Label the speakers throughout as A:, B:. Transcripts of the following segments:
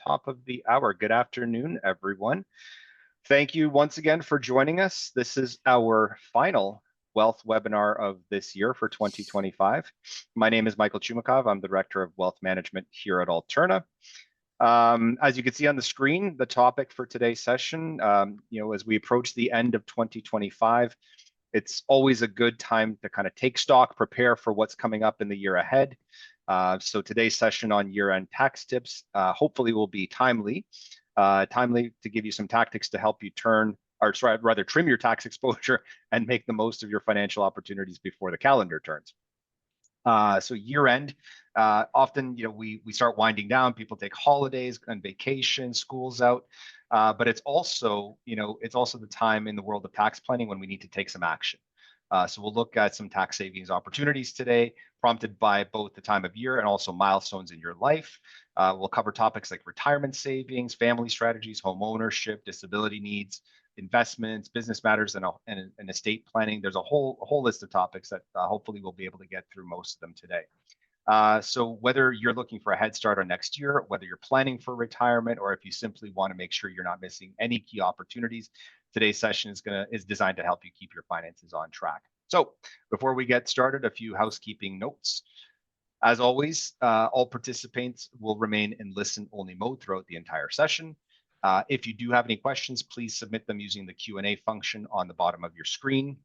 A: Top of the hour. Good afternoon, everyone. Thank you once again for joining us. This is our final wealth webinar of this year for 2025. My name is Michael Chumakov. I'm the Director of Wealth Management here at Alterna. As you can see on the screen, the topic for today's session, as we approach the end of 2025, it's always a good time to kind of take stock, prepare for what's coming up in the year ahead. So today's session on year-end tax tips hopefully will be timely to give you some tactics to help you trim your tax exposure and make the most of your financial opportunities before the calendar turns. So year-end, often we start winding down. People take holidays and vacation, school's out, but it's also the time in the world of tax planning when we need to take some action. So we'll look at some tax savings opportunities today, prompted by both the time of year and also milestones in your life. We'll cover topics like retirement savings, family strategies, home ownership, disability needs, investments, business matters, and estate planning. There's a whole list of topics that hopefully we'll be able to get through most of them today. So whether you're looking for a head start on next year, whether you're planning for retirement, or if you simply want to make sure you're not missing any key opportunities, today's session is designed to help you keep your finances on track. So before we get started, a few housekeeping notes. As always, all participants will remain in listen-only mode throughout the entire session. If you do have any questions, please submit them using the Q&A function on the bottom of your screen.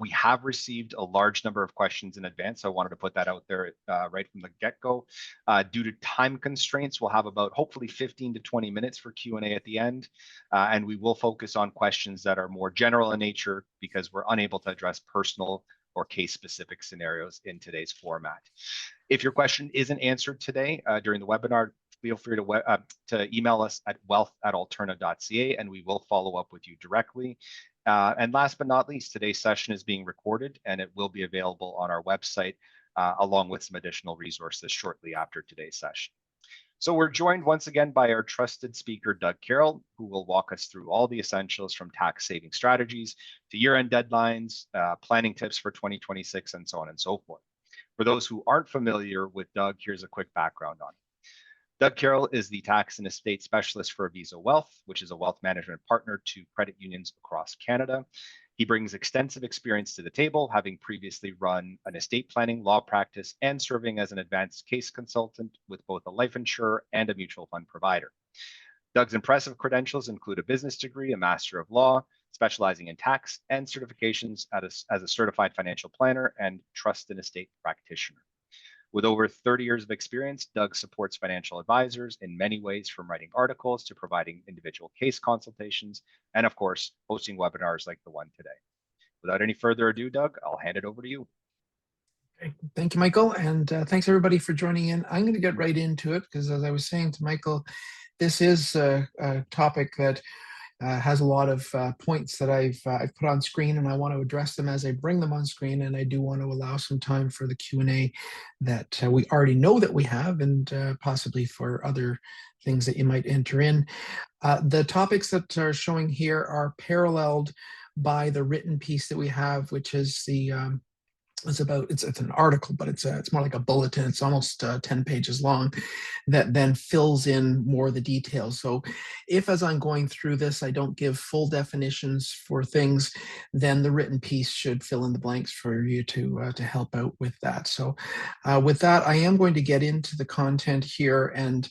A: We have received a large number of questions in advance, so I wanted to put that out there right from the get-go. Due to time constraints, we'll have about hopefully 15 to 20 minutes for Q&A at the end, and we will focus on questions that are more general in nature because we're unable to address personal or case-specific scenarios in today's format. If your question isn't answered today during the webinar, feel free to email us at wealth@alterna.ca, and we will follow up with you directly. And last but not least, today's session is being recorded, and it will be available on our website, along with some additional resources shortly after today's session. So we're joined once again by our trusted speaker, Doug Carroll, who will walk us through all the essentials from tax saving strategies to year-end deadlines, planning tips for 2026, and so on and so forth. For those who aren't familiar with Doug, here's a quick background on him. Doug Carroll is the tax and estate specialist for Visa Wealth, which is a wealth management partner to credit unions across Canada. He brings extensive experience to the table, having previously run an estate planning law practice and serving as an advanced case consultant with both a life insurer and a mutual fund provider. Doug's impressive credentials include a business degree, a Master of Law, specializing in tax, and certifications as a certified financial planner and trust and estate practitioner. With over 30 years of experience, Doug supports financial advisors in many ways, from writing articles to providing individual case consultations, and of course, hosting webinars like the one today. Without any further ado, Doug, I'll hand it over to you.
B: Okay. Thank you, Michael, and thanks everybody for joining in. I'm going to get right into it because, as I was saying to Michael, this is a topic that has a lot of points that I've put on screen, and I want to address them as I bring them on screen. And I do want to allow some time for the Q&A that we already know that we have, and possibly for other things that you might enter in. The topics that are showing here are paralleled by the written piece that we have, which is the it's an article, but it's more like a bulletin. It's almost 10 pages long that then fills in more of the details. So if, as I'm going through this, I don't give full definitions for things, then the written piece should fill in the blanks for you to help out with that. So with that, I am going to get into the content here and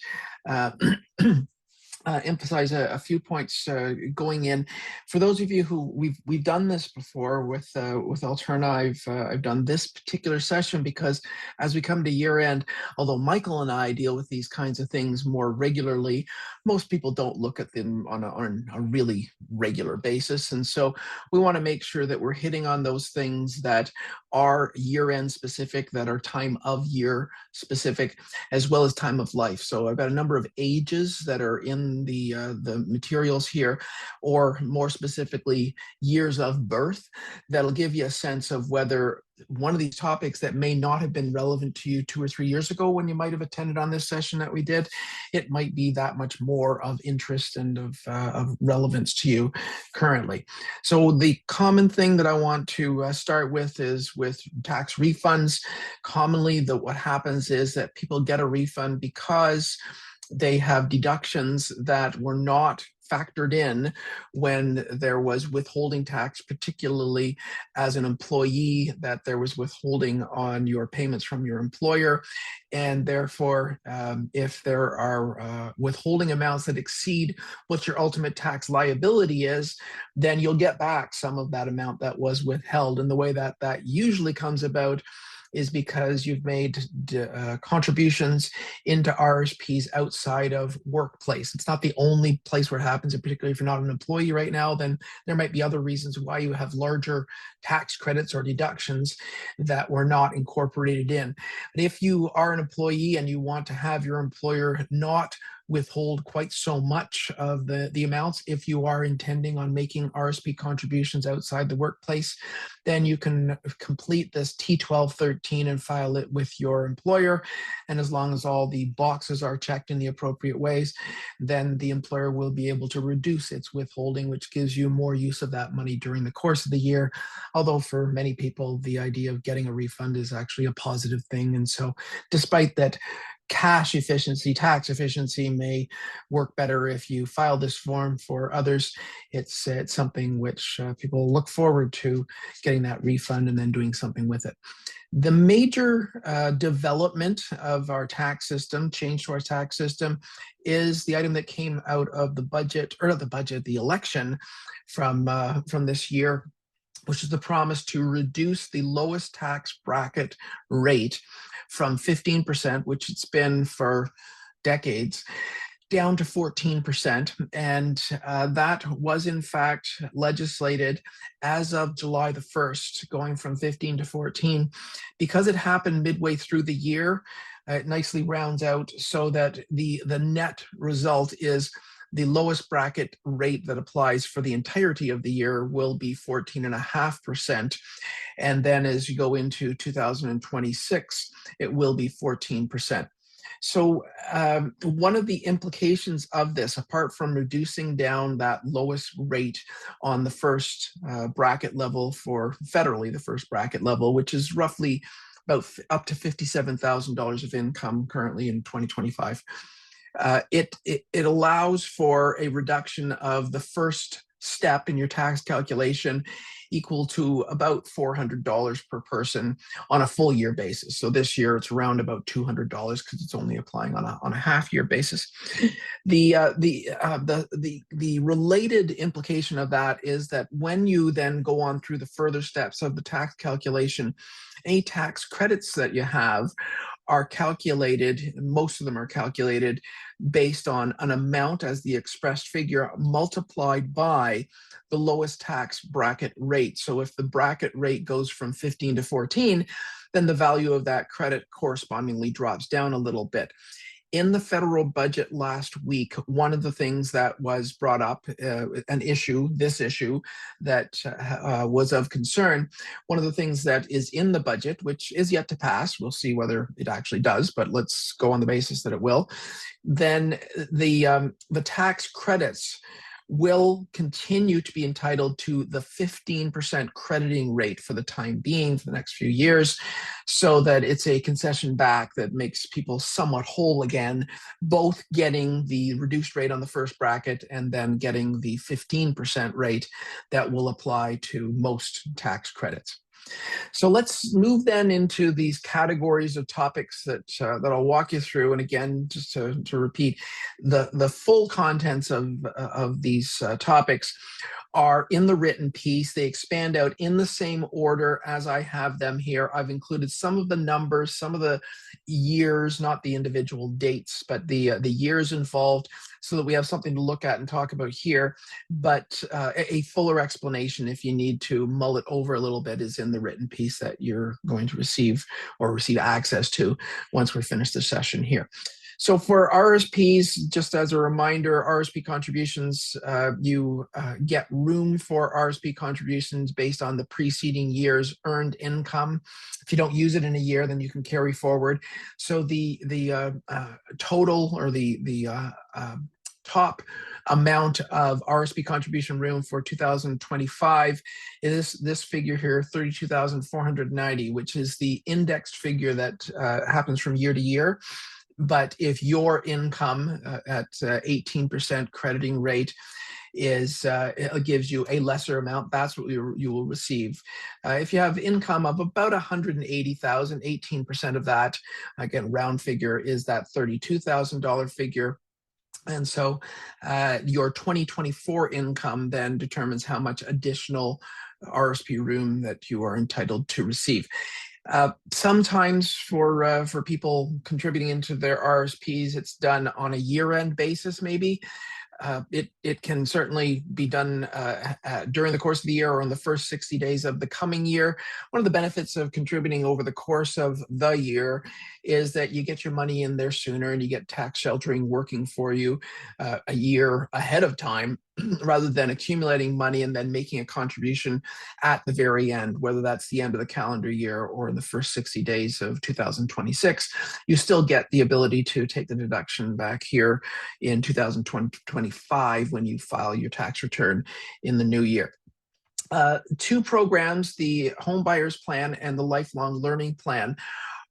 B: emphasize a few points going in. For those of you who we've done this before with Alterna, I've done this particular session because as we come to year end, although Michael and I deal with these kinds of things more regularly, most people don't look at them on a really regular basis, and so we want to make sure that we're hitting on those things that are year end specific, that are time of year specific, as well as time of life. So I've got a number of ages that are in the materials here, or more specifically, years of birth. That'll give you a sense of whether one of these topics that may not have been relevant to you 2 or 3 years ago when you might have attended on this session that we did, it might be that much more of interest and of relevance to you currently. So the common thing that I want to start with is with tax refunds. Commonly, what happens is that people get a refund because they have deductions that were not factored in when there was withholding tax, particularly as an employee, that there was withholding on your payments from your employer. And therefore, if there are withholding amounts that exceed what your ultimate tax liability is, then you'll get back some of that amount that was withheld. And the way that that usually comes about is because you've made contributions into RSPs outside of workplace. It's not the only place where it happens, and particularly if you're not an employee right now, then there might be other reasons why you have larger tax credits or deductions that were not incorporated in. But if you are an employee and you want to have your employer not withhold quite so much of the amounts, if you are intending on making RSP contributions outside the workplace, then you can complete this T1213 and file it with your employer. And as long as all the boxes are checked in the appropriate ways, then the employer will be able to reduce its withholding, which gives you more use of that money during the course of the year. Although for many people, the idea of getting a refund is actually a positive thing. And so despite that, cash efficiency, tax efficiency may work better if you file this form. For others, it's something which people look forward to getting that refund and then doing something with it. The major development of our tax system, change to our tax system, is the item that came out of the budget, or not the budget, the election from this year, which is the promise to reduce the lowest tax bracket rate from 15%, which it's been for decades, down to 14%. And that was in fact legislated as of July the 1st, going from 15 to 14. Because it happened midway through the year, it nicely rounds out so that the net result is the lowest bracket rate that applies for the entirety of the year will be 14.5%. And then as you go into 2026, it will be 14%. So one of the implications of this, apart from reducing down that lowest rate on the first bracket level for federally, the first bracket level, which is roughly about up to $57,000 of income currently in 2025, it allows for a reduction of the first step in your tax calculation equal to about $400 per person on a full year basis. So this year it's around about $200 because it's only applying on a half year basis. The related implication of that is that when you then go on through the further steps of the tax calculation, any tax credits that you have are calculated, most of them are calculated based on an amount as the expressed figure multiplied by the lowest tax bracket rate. So if the bracket rate goes from 15 to 14, then the value of that credit correspondingly drops down a little bit. In the federal budget last week, one of the things that was brought up, this issue that was of concern, one of the things that is in the budget, which is yet to pass, we'll see whether it actually does, but let's go on the basis that it will, then the tax credits will continue to be entitled to the 15% crediting rate for the time being for the next few years, so that it's a concession back that makes people somewhat whole again, both getting the reduced rate on the first bracket and then getting the 15% rate that will apply to most tax credits. So let's move then into these categories of topics that I'll walk you through. And again, just to repeat, the full contents of these topics are in the written piece. They expand out in the same order as I have them here. I've included some of the numbers, some of the years, not the individual dates, but the years involved, so that we have something to look at and talk about here. But a fuller explanation, if you need to mull it over a little bit, is in the written piece that you're going to receive access to once we're finished the session here. So for RSPs, just as a reminder, RSP contributions, you get room for RSP contributions based on the preceding year's earned income. If you don't use it in a year, then you can carry forward. So the total, or the top amount of RSP contribution room for 2025 is this figure here, 32,490, which is the indexed figure that happens from year to year. But if your income at 18% crediting rate it gives you a lesser amount, that's what you will receive. If you have income of about 180,000, 18% of that, again, round figure, is that $32,000 figure. And so your 2024 income then determines how much additional RSP room that you are entitled to receive. Sometimes for people contributing into their RSPs, it's done on a year-end basis, maybe. It can certainly be done during the course of the year or in the first 60 days of the coming year. One of the benefits of contributing over the course of the year is that you get your money in there sooner and you get tax sheltering working for you a year ahead of time rather than accumulating money and then making a contribution at the very end, whether that's the end of the calendar year or in the first 60 days of 2026. You still get the ability to take the deduction back here in 2025 when you file your tax return in the new year. Two programs, the Home Buyers Plan and the Lifelong Learning Plan,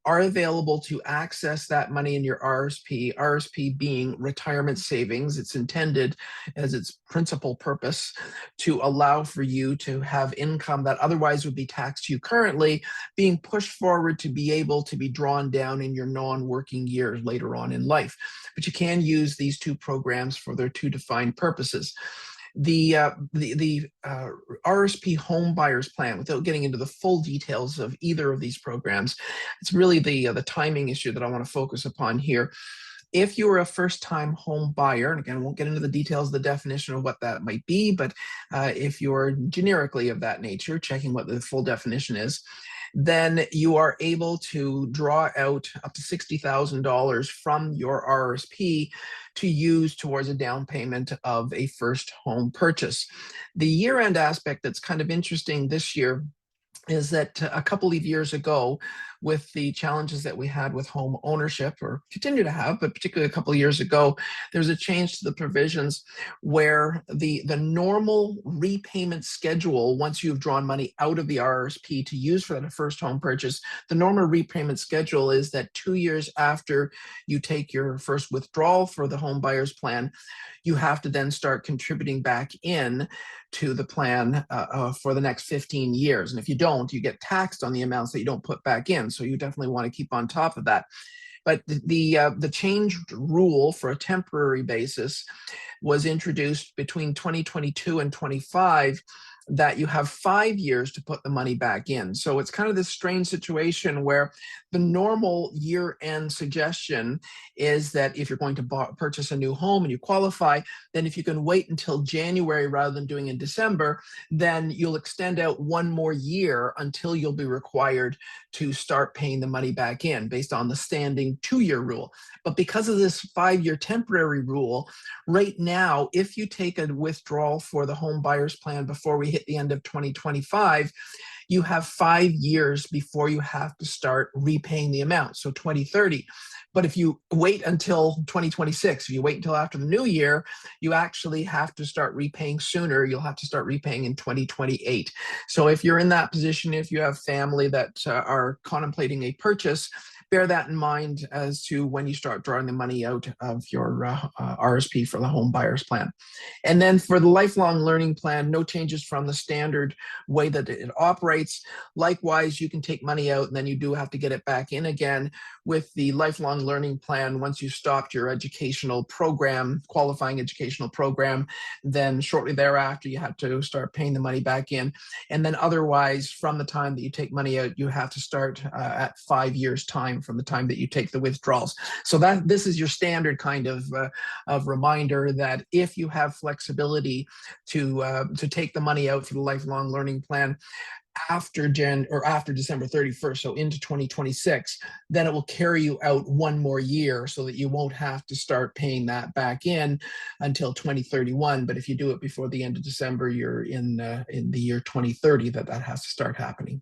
B: are available to access that money in your RSP, RSP being retirement savings. It's intended as its principal purpose to allow for you to have income that otherwise would be taxed to you currently being pushed forward to be able to be drawn down in your non-working years later on in life. But you can use these two programs for their two defined purposes. The RSP Home Buyers Plan, without getting into the full details of either of these programs, it's really the timing issue that I want to focus upon here. If you're a first-time home buyer, and again, I won't get into the details of the definition of what that might be, but if you're generically of that nature, checking what the full definition is, then you are able to draw out up to $60,000 from your RSP to use towards a down payment of a first home purchase. The year-end aspect that's kind of interesting this year is that a couple of years ago, with the challenges that we had with home ownership, or continue to have, but particularly a couple of years ago, there's a change to the provisions where the normal repayment schedule, once you've drawn money out of the RSP to use for that first home purchase, the normal repayment schedule is that 2 years after you take your first withdrawal for the home buyers plan, you have to then start contributing back in to the plan for the next 15 years. And if you don't, you get taxed on the amounts that you don't put back in. So you definitely want to keep on top of that. But the changed rule for a temporary basis was introduced between 2022 and 25, that you have 5 years to put the money back in. So it's kind of this strange situation where the normal year-end suggestion is that if you're going to purchase a new home and you qualify, then if you can wait until January rather than doing in December, then you'll extend out 1 more year until you'll be required to start paying the money back in based on the standing 2-year rule. But because of this 5-year temporary rule, right now, if you take a withdrawal for the home buyers plan before we hit the end of 2025, you have 5 years before you have to start repaying the amount, so 2030. But if you wait until 2026, if you wait until after the new year, you actually have to start repaying sooner. You'll have to start repaying in 2028. So if you're in that position, if you have family that are contemplating a purchase, bear that in mind as to when you start drawing the money out of your RSP for the home buyers plan. And then for the lifelong learning plan, no changes from the standard way that it operates. Likewise, you can take money out and then you do have to get it back in again. With the lifelong learning plan, once you stopped your educational program, qualifying educational program, then shortly thereafter, you have to start paying the money back in. And then otherwise, from the time that you take money out, you have to start at 5 years' time from the time that you take the withdrawals. So that this is your standard kind of reminder that if you have flexibility to take the money out for the lifelong learning plan after December 31st, so into 2026, then it will carry you out 1 more year so that you won't have to start paying that back in until 2031. But if you do it before the end of December, you're in the year 2030 that has to start happening.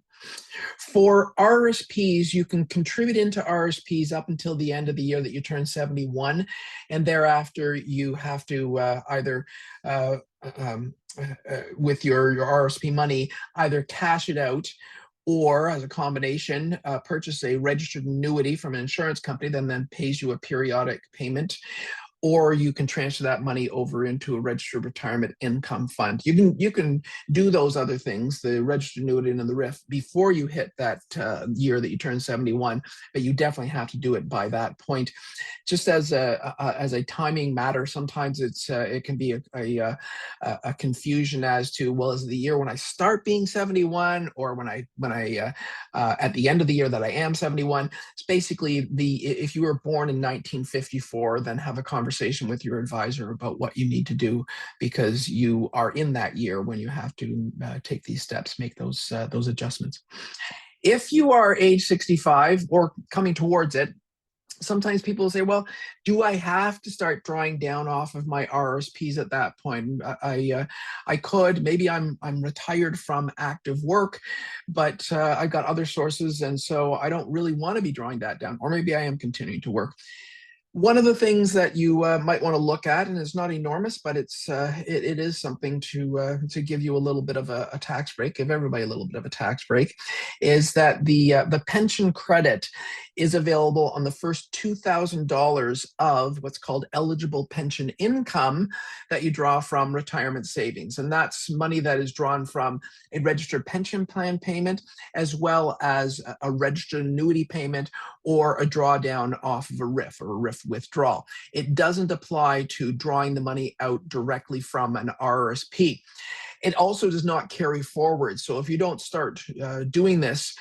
B: For RSPs, you can contribute into RSPs up until the end of the year that you turn 71, and thereafter you have to either with your RSP money, either cash it out or as a combination, purchase a registered annuity from an insurance company that then pays you a periodic payment, or you can transfer that money over into a registered retirement income fund. You can do those other things, the registered annuity and the RIF, before you hit that year that you turn 71, but you definitely have to do it by that point. Just as a timing matter, sometimes it can be a confusion as to, well, is it the year when I start being 71, or when I at the end of the year that I am 71? It's basically if you were born in 1954, then have a conversation with your advisor about what you need to do, because you are in that year when you have to take these steps, make those adjustments. If you are age 65 or coming towards it, sometimes people say, well, do I have to start drawing down off of my RSPs at that point? I could. Maybe I'm retired from active work, but I've got other sources, and so I don't really want to be drawing that down. Or maybe I am continuing to work. One of the things that you might want to look at, and it's not enormous, but it is something to give you a little bit of a tax break, give everybody a little bit of a tax break, is that the pension credit is available on the first $2,000 of what's called eligible pension income that you draw from retirement savings, and that's money that is drawn from a registered pension plan payment, as well as a registered annuity payment, or a drawdown off of a RIF or a RIF withdrawal. It doesn't apply to drawing the money out directly from an RRSP. It also does not carry forward. So if you don't start doing this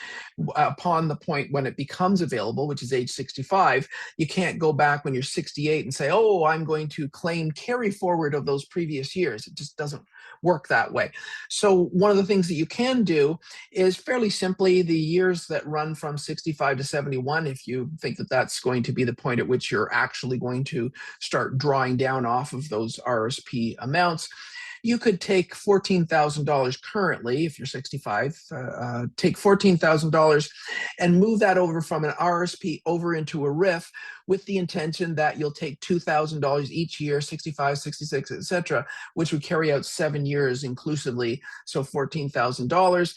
B: upon the point when it becomes available, which is age 65, you can't go back when you're 68 and say, oh, I'm going to claim carry forward of those previous years. It just doesn't work that way. So one of the things that you can do is fairly simply the years that run from 65 to 71, if you think that that's going to be the point at which you're actually going to start drawing down off of those RSP amounts, you could take $14,000 currently, if you're 65, take $14,000 and move that over from an RSP over into a RIF, with the intention that you'll take $2,000 each year, 65, 66, etc., which would carry out 7 years inclusively, so $14,000.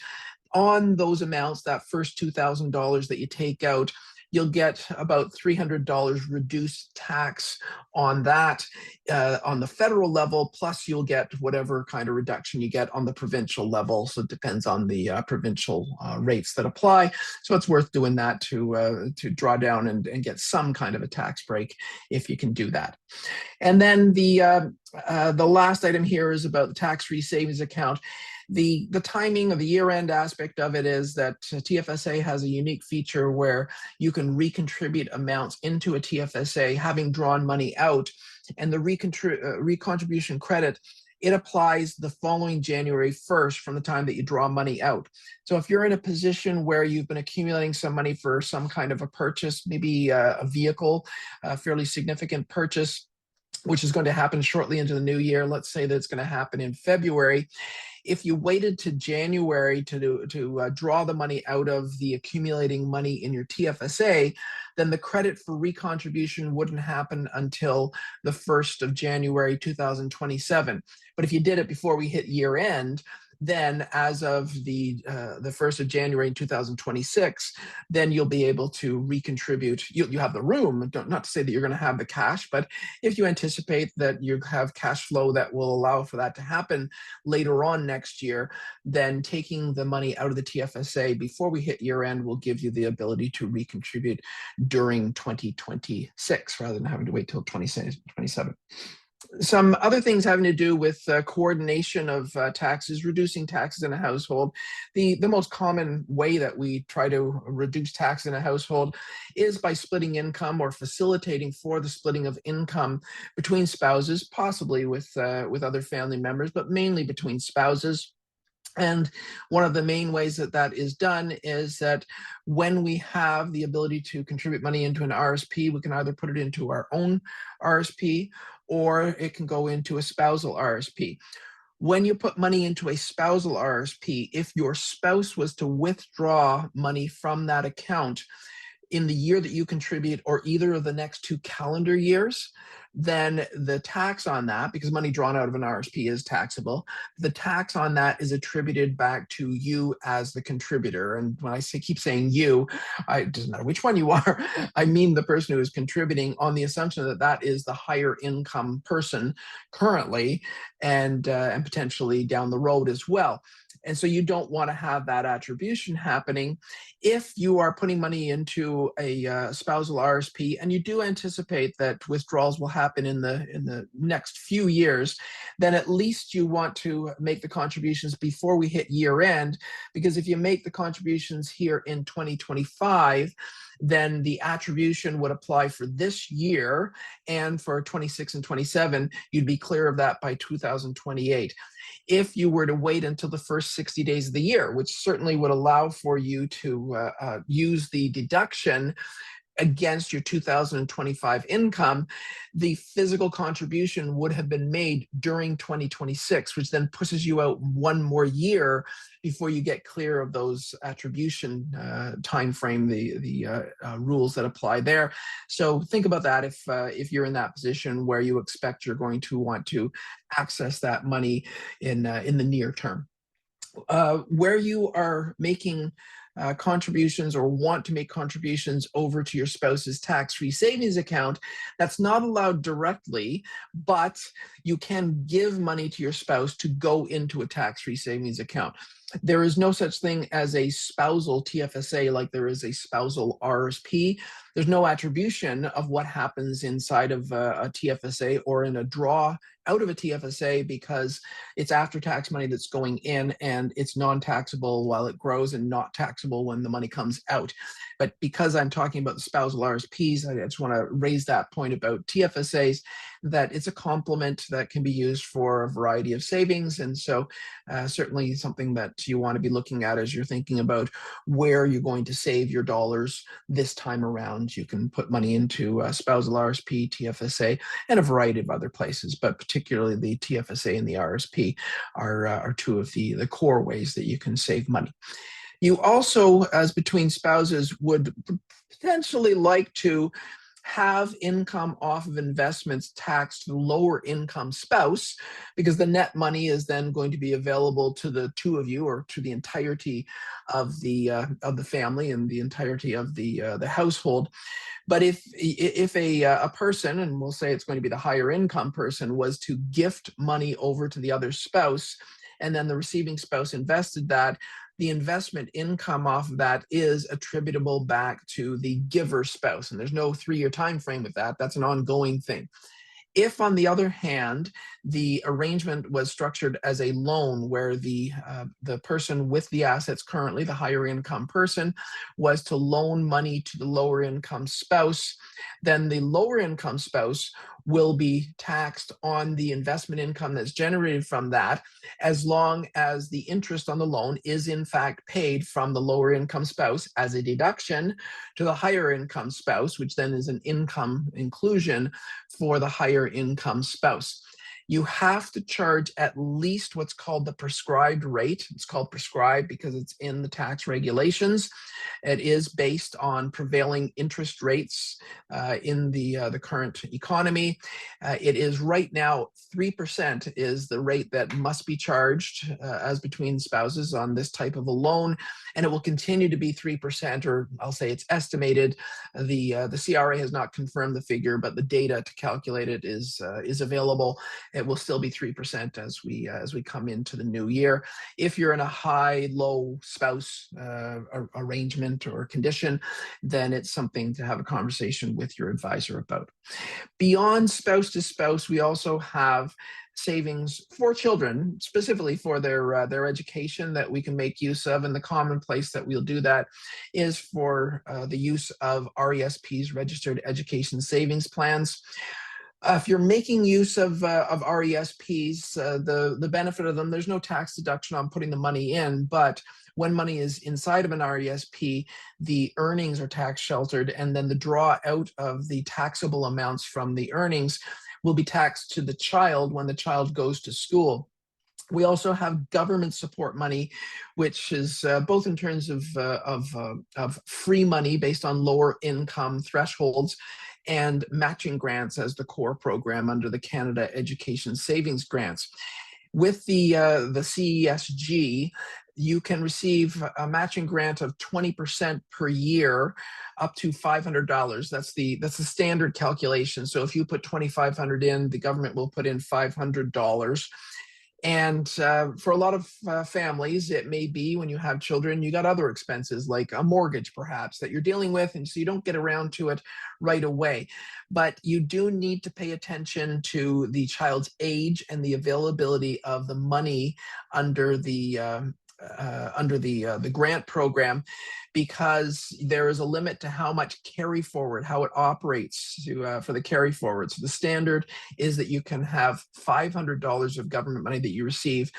B: On those amounts, that first $2,000 that you take out, you'll get about $300 reduced tax on that on the federal level, plus you'll get whatever kind of reduction you get on the provincial level. So it depends on the provincial rates that apply. So it's worth doing that to draw down and get some kind of a tax break if you can do that. And then the last item here is about the tax-free savings account. The timing of the year-end aspect of it is that TFSA has a unique feature where you can recontribute amounts into a TFSA having drawn money out, and the recontribution credit, it applies the following January 1st from the time that you draw money out. So if you're in a position where you've been accumulating some money for some kind of a purchase, maybe a vehicle, a fairly significant purchase, which is going to happen shortly into the new year, let's say that it's going to happen in February, if you waited to January to draw the money out of the accumulating money in your TFSA, then the credit for recontribution wouldn't happen until the 1st of January 2027. But if you did it before we hit year end, then as of the 1st of January in 2026, then you'll be able to recontribute. You have the room, not to say that you're going to have the cash, but if you anticipate that you have cash flow that will allow for that to happen later on next year, then taking the money out of the TFSA before we hit year end will give you the ability to recontribute during 2026 rather than having to wait till 2027. Some other things having to do with coordination of taxes, reducing taxes in a household. The most common way that we try to reduce tax in a household is by splitting income or facilitating for the splitting of income between spouses, possibly with other family members, but mainly between spouses. And one of the main ways that that is done is that when we have the ability to contribute money into an RSP, we can either put it into our own RSP or it can go into a spousal RSP. When you put money into a spousal RSP, if your spouse was to withdraw money from that account in the year that you contribute or either of the next 2 calendar years, then the tax on that, because money drawn out of an RSP is taxable, the tax on that is attributed back to you as the contributor. And when I keep saying you, it doesn't matter which one you are, I mean the person who is contributing, on the assumption that that is the higher income person currently, and potentially down the road as well. And so you don't want to have that attribution happening. If you are putting money into a spousal RSP, and you do anticipate that withdrawals will happen in the next few years, then at least you want to make the contributions before we hit year end, because if you make the contributions here in 2025, then the attribution would apply for this year, and for 26 and 27, you'd be clear of that by 2028. If you were to wait until the first 60 days of the year, which certainly would allow for you to use the deduction against your 2025 income, the physical contribution would have been made during 2026, which then pushes you out one more year before you get clear of those attribution time frame, the rules that apply there. So think about that if you're in that position where you expect you're going to want to access that money in the near term. Where you are making contributions or want to make contributions over to your spouse's tax-free savings account, that's not allowed directly, but you can give money to your spouse to go into a tax-free savings account. There is no such thing as a spousal TFSA like there is a spousal RSP. There's no attribution of what happens inside of a TFSA or in a draw out of a TFSA, because it's after-tax money that's going in, and it's non-taxable while it grows and not taxable when the money comes out. But because I'm talking about the spousal RSPs, I just want to raise that point about TFSAs, that it's a complement that can be used for a variety of savings. And so certainly something that you want to be looking at as you're thinking about where you're going to save your dollars this time around. You can put money into spousal RSP, TFSA, and a variety of other places, but particularly the TFSA and the RSP are two of the core ways that you can save money. You also, as between spouses, would potentially like to have income off of investments taxed to the lower income spouse, because the net money is then going to be available to the two of you, or to the entirety of the family and the entirety of the household. But if a person, and we'll say it's going to be the higher income person, was to gift money over to the other spouse, and then the receiving spouse invested that, the investment income off of that is attributable back to the giver spouse. And there's no 3-year time frame with that. That's an ongoing thing. If, on the other hand, the arrangement was structured as a loan, where the person with the assets currently, the higher income person, was to loan money to the lower income spouse, then the lower income spouse will be taxed on the investment income that's generated from that, as long as the interest on the loan is in fact paid from the lower income spouse as a deduction to the higher income spouse, which then is an income inclusion for the higher income spouse. You have to charge at least what's called the prescribed rate. It's called prescribed because it's in the tax regulations. It is based on prevailing interest rates in the current economy. It is right now 3% is the rate that must be charged as between spouses on this type of a loan, and it will continue to be 3%, or I'll say it's estimated. The CRA has not confirmed the figure, but the data to calculate it is available. It will still be 3% as we come into the new year. If you're in a high-low spouse arrangement or condition, then it's something to have a conversation with your advisor about. Beyond spouse to spouse, we also have savings for children, specifically for their education, that we can make use of. And the common place that we'll do that is for the use of RESPs, Registered Education Savings Plans. If you're making use of RESPs, the benefit of them, there's no tax deduction on putting the money in, but when money is inside of an RESP, the earnings are tax sheltered, and then the draw out of the taxable amounts from the earnings will be taxed to the child when the child goes to school. We also have government support money, which is both in terms of free money based on lower income thresholds, and matching grants as the core program under the Canada Education Savings Grants. With the CESG, you can receive a matching grant of 20% per year, up to $500. That's the standard calculation. So if you put 2,500 in, the government will put in $500. And for a lot of families, it may be when you have children, you got other expenses like a mortgage perhaps that you're dealing with, and so you don't get around to it right away. But you do need to pay attention to the child's age and the availability of the money under the grant program, because there is a limit to how much carry forward, how it operates for the carry forward. So the standard is that you can have $500 of government money that you receive,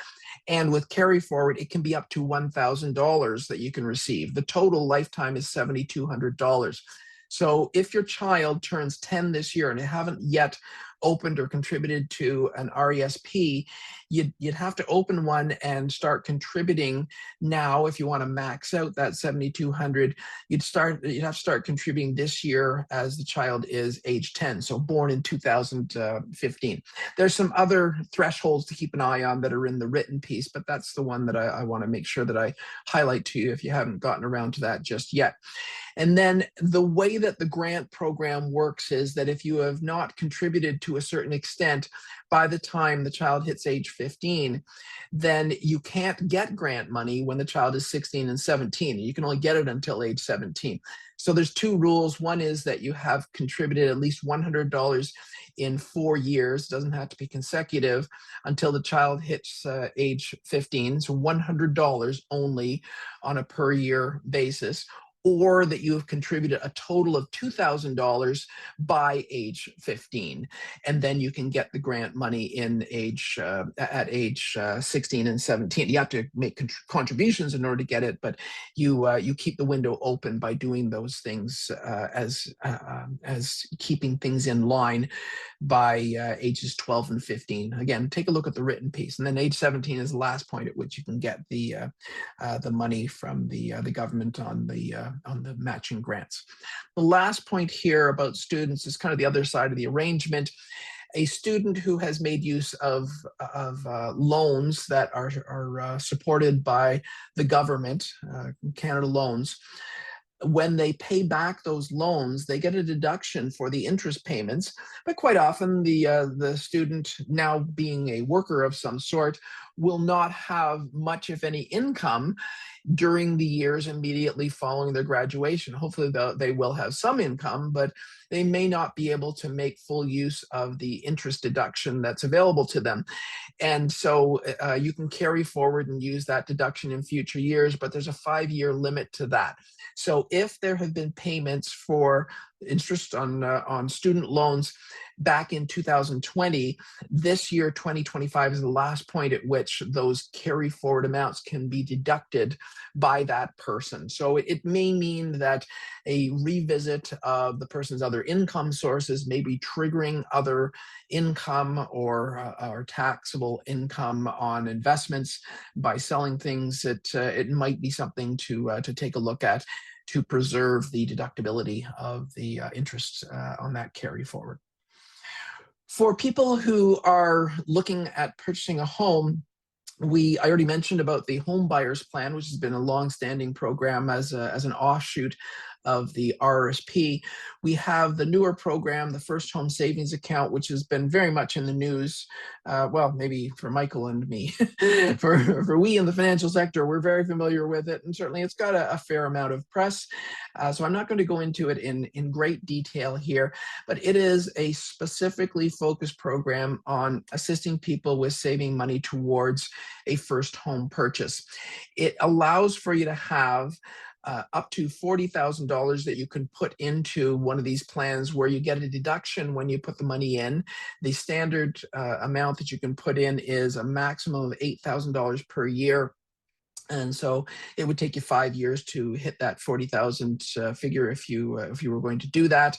B: and with carry forward, it can be up to $1,000 that you can receive. The total lifetime is $7,200. So if your child turns 10 this year and they haven't yet opened or contributed to an RESP, you'd have to open one and start contributing now. If you want to max out that 7,200, you'd have to start contributing this year as the child is age 10, so born in 2015. There's some other thresholds to keep an eye on that are in the written piece, but that's the one that I want to make sure that I highlight to you if you haven't gotten around to that just yet. And then the way that the grant program works is that if you have not contributed to a certain extent by the time the child hits age 15, then you can't get grant money when the child is 16 and 17. You can only get it until age 17. So there's two rules. One is that you have contributed at least $100 in 4 years. It doesn't have to be consecutive until the child hits age 15. So $100 only on a per year basis, or that you have contributed a total of $2,000 by age 15, and then you can get the grant money at age 16 and 17. You have to make contributions in order to get it, but you keep the window open by doing those things as keeping things in line by ages 12 and 15. Again, take a look at the written piece, and then age 17 is the last point at which you can get the money from the government on the matching grants. The last point here about students is kind of the other side of the arrangement. A student who has made use of loans that are supported by the government, Canada Loans, when they pay back those loans, they get a deduction for the interest payments. But quite often, the student, now being a worker of some sort, will not have much, if any, income during the years immediately following their graduation. Hopefully, they will have some income, but they may not be able to make full use of the interest deduction that's available to them. And so you can carry forward and use that deduction in future years, but there's a 5-year limit to that. So if there have been payments for interest on student loans back in 2020, this year, 2025, is the last point at which those carry forward amounts can be deducted by that person. So it may mean that a revisit of the person's other income sources may be triggering other income or taxable income on investments by selling things. It might be something to take a look at to preserve the deductibility of the interest on that carry forward. For people who are looking at purchasing a home, I already mentioned about the home buyers plan, which has been a long-standing program as an offshoot of the RRSP. We have the newer program, the First Home Savings Account, which has been very much in the news. Well, maybe for Michael and me. for we in the financial sector, we're very familiar with it, and certainly it's got a fair amount of press. So I'm not going to go into it in great detail here, but it is a specifically focused program on assisting people with saving money towards a first home purchase. It allows for you to have up to $40,000 that you can put into one of these plans, where you get a deduction when you put the money in. The standard amount that you can put in is a maximum of $8,000 per year. And so it would take you 5 years to hit that 40,000 figure if you were going to do that.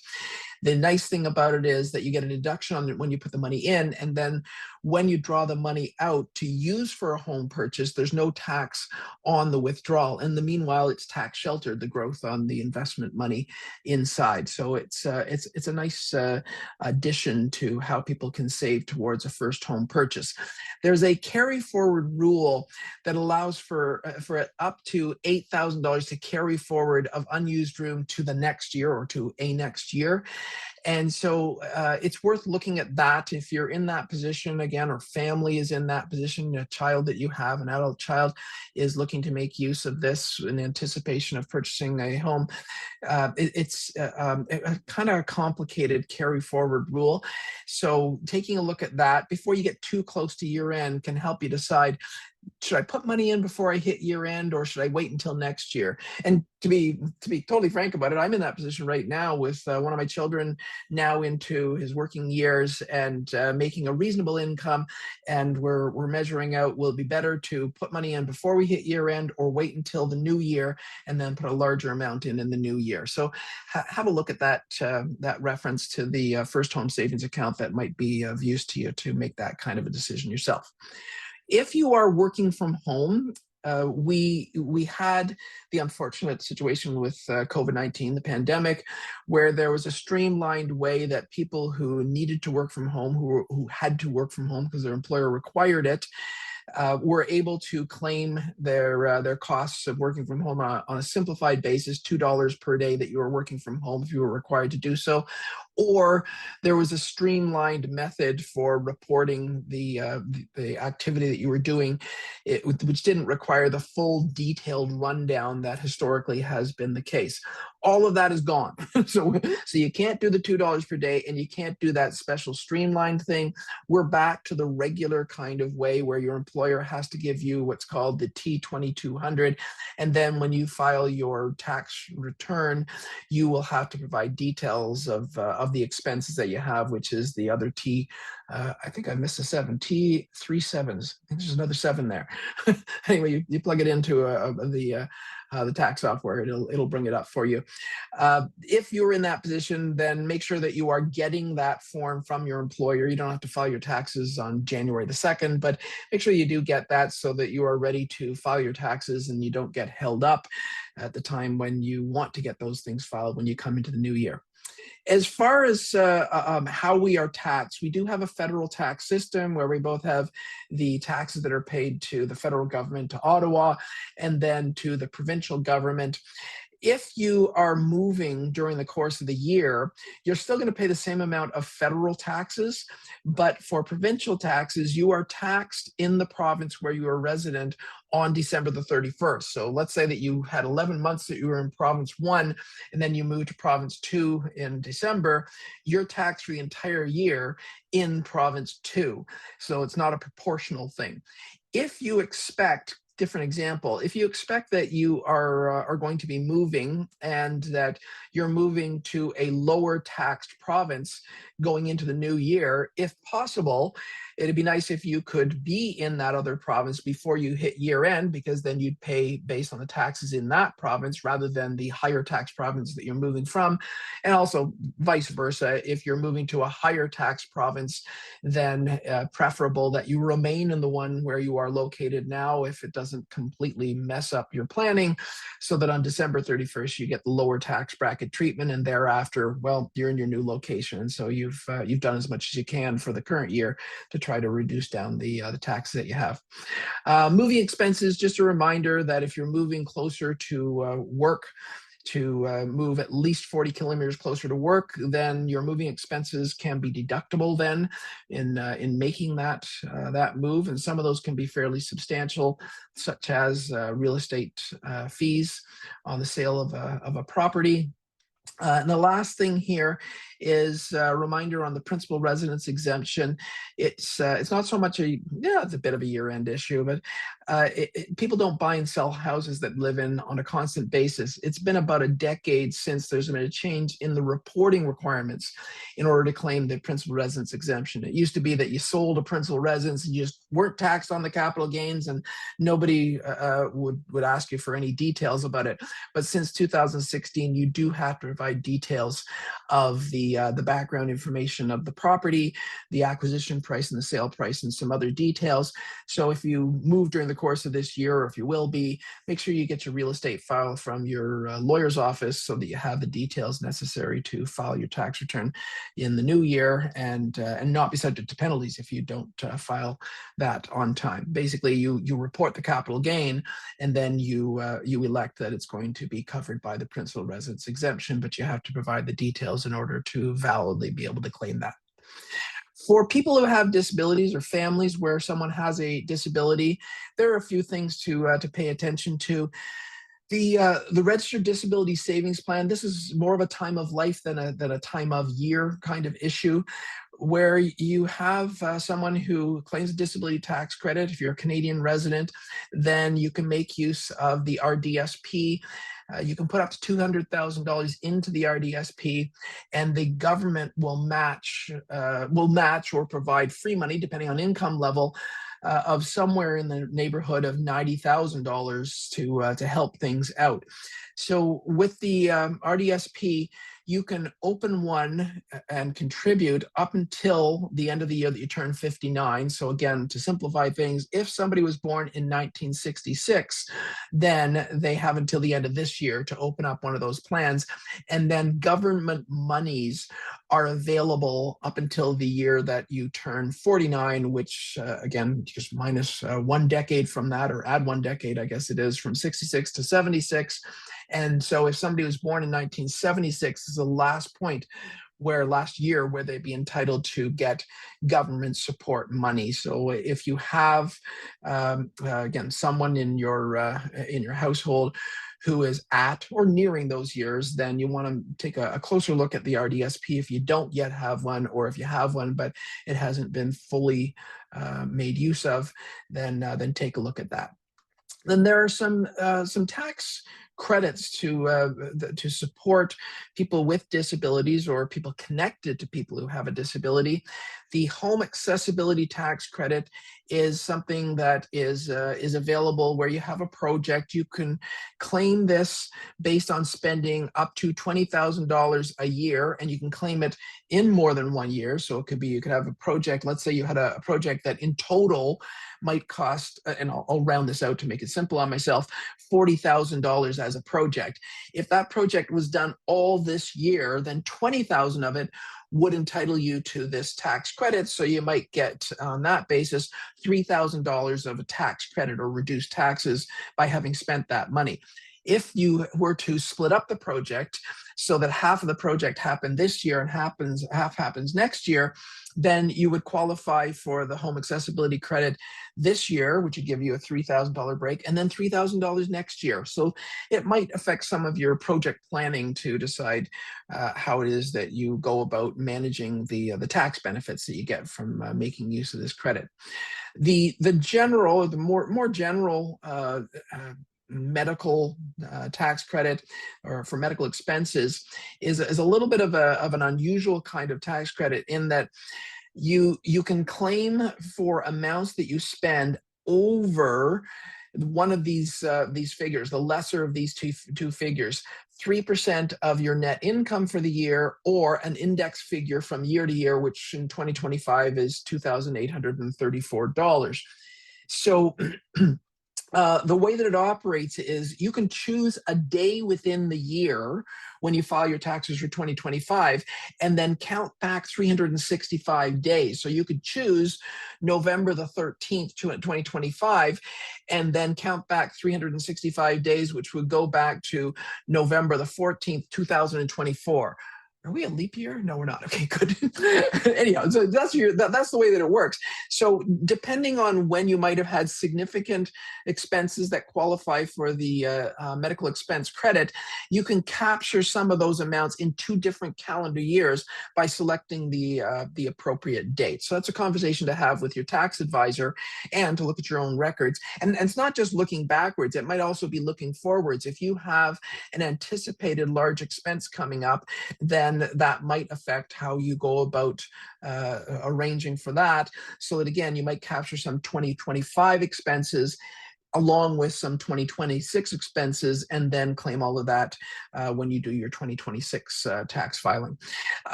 B: The nice thing about it is that you get a deduction on it when you put the money in, and then when you draw the money out to use for a home purchase, there's no tax on the withdrawal. In the meanwhile, it's tax sheltered, the growth on the investment money inside. So it's a nice addition to how people can save towards a first home purchase. There's a carry forward rule that allows for up to $8,000 to carry forward of unused room to the next year or to a next year. And so it's worth looking at that if you're in that position again, or family is in that position, a child that you have, an adult child, is looking to make use of this in anticipation of purchasing a home. It's a kind of a complicated carry forward rule. So taking a look at that before you get too close to year end can help you decide, should I put money in before I hit year end, or should I wait until next year? And to be totally frank about it, I'm in that position right now with one of my children now into his working years and making a reasonable income, and we're measuring out, will it be better to put money in before we hit year end, or wait until the new year and then put a larger amount in the new year? So have a look at that that reference to the first home savings account. That might be of use to you to make that kind of a decision yourself. If you are working from home, we had the unfortunate situation with COVID-19, the pandemic, where there was a streamlined way that people who needed to work from home, who had to work from home because their employer required it, were able to claim their costs of working from home on a simplified basis, $2 per day that you were working from home if you were required to do so. Or there was a streamlined method for reporting the activity that you were doing, which didn't require the full detailed rundown that historically has been the case. All of that is gone. So you can't do the $2 per day, and you can't do that special streamlined thing. We're back to the regular kind of way where your employer has to give you what's called the T2200. And then when you file your tax return, you will have to provide details of the expenses that you have, which is the other T. I think I missed a 7, T37s. I think there's another 7 there. Anyway, you plug it into the tax software, it'll bring it up for you. If you're in that position, then make sure that you are getting that form from your employer. You don't have to file your taxes on January the 2nd, but make sure you do get that so that you are ready to file your taxes and you don't get held up at the time when you want to get those things filed when you come into the new year. As far as how we are taxed, we do have a federal tax system where we both have the taxes that are paid to the federal government, to Ottawa, and then to the provincial government. If you are moving during the course of the year, you're still going to pay the same amount of federal taxes, but for provincial taxes, you are taxed in the province where you are resident on December the 31st. So let's say that you had 11 months that you were in province 1, and then you moved to province 2 in December, you're taxed for the entire year in province 2. So it's not a proportional thing. If you expect, different example, if you expect that you are going to be moving and that you're moving to a lower taxed province going into the new year, if possible, it'd be nice if you could be in that other province before you hit year end, because then you'd pay based on the taxes in that province rather than the higher tax province that you're moving from. And also vice versa, if you're moving to a higher tax province, then preferable that you remain in the one where you are located now if it doesn't completely mess up your planning, so that on December 31st you get the lower tax bracket treatment, and thereafter, well, you're in your new location. And so you've done as much as you can for the current year to try to reduce down the taxes that you have. Moving expenses, just a reminder that if you're moving closer to work, to move at least 40 kilometers closer to work, then your moving expenses can be deductible then in making that move. And some of those can be fairly substantial, such as real estate fees on the sale of a property. And the last thing here is a reminder on the principal residence exemption. It's not so much it's a bit of a year-end issue, but people don't buy and sell houses that live in on a constant basis. It's been about a decade since there's been a change in the reporting requirements in order to claim the principal residence exemption. It used to be that you sold a principal residence and you just weren't taxed on the capital gains, and nobody would ask you for any details about it. But since 2016, you do have to provide details of the background information of the property, the acquisition price and the sale price, and some other details. So if you move during the course of this year, or if you will be, make sure you get your real estate file from your lawyer's office so that you have the details necessary to file your tax return in the new year, and not be subject to penalties if you don't file that on time. Basically, you report the capital gain, and then you elect that it's going to be covered by the principal residence exemption, but you have to provide the details in order to validly be able to claim that. For people who have disabilities or families where someone has a disability, there are a few things to pay attention to. The registered disability savings plan, this is more of a time of life than a time of year kind of issue, where you have someone who claims a disability tax credit. If you're a Canadian resident, then you can make use of the RDSP. You can put up to $200,000 into the RDSP, and the government will match or provide free money, depending on income level, of somewhere in the neighborhood of $90,000 to help things out. So with the RDSP, you can open one and contribute up until the end of the year that you turn 59. So again, to simplify things, if somebody was born in 1966, then they have until the end of this year to open up one of those plans. And then government monies are available up until the year that you turn 49, which again, just minus 1 decade from that, or add 1 decade, I guess it is, from 66 to 76. And so if somebody was born in 1976 is the last year where they'd be entitled to get government support money. So if you have, again, someone in your household who is at or nearing those years, then you want to take a closer look at the RDSP if you don't yet have one, or if you have one but it hasn't been fully made use of, then take a look at that. Then there are some tax credits to support people with disabilities or people connected to people who have a disability. The home accessibility tax credit is something that is available where you have a project. You can claim this based on spending up to $20,000 a year, and you can claim it in more than 1 year. So it could be, you could have a project, let's say you had a project that in total might cost, and I'll round this out to make it simple on myself, $40,000 as a project. If that project was done all this year, then 20,000 of it would entitle you to this tax credit. So you might get, on that basis, $3,000 of a tax credit or reduced taxes by having spent that money. If you were to split up the project so that half of the project happened this year and half happens next year, then you would qualify for the home accessibility credit this year, which would give you a $3,000 break, and then $3,000 next year. So it might affect some of your project planning to decide how it is that you go about managing the tax benefits that you get from making use of this credit. The more general medical tax credit, or for medical expenses, is a little bit of an unusual kind of tax credit, in that you can claim for amounts that you spend over one of these figures, the lesser of these two figures, 3% of your net income for the year, or an index figure from year to year, which in 2025 is $2,834. So the way that it operates is you can choose a day within the year when you file your taxes for 2025, and then count back 365 days. So you could choose November the 13th, 2025, and then count back 365 days, which would go back to November the 14th, 2024. Are we a leap year? No, we're not. Okay, good. Anyhow, so that's the way that it works. So depending on when you might have had significant expenses that qualify for the medical expense credit, you can capture some of those amounts in 2 different calendar years by selecting the appropriate date. So that's a conversation to have with your tax advisor, and to look at your own records. And it's not just looking backwards. It might also be looking forwards. If you have an anticipated large expense coming up, then that might affect how you go about arranging for that, so that again, you might capture some 2025 expenses along with some 2026 expenses, and then claim all of that when you do your 2026 tax filing.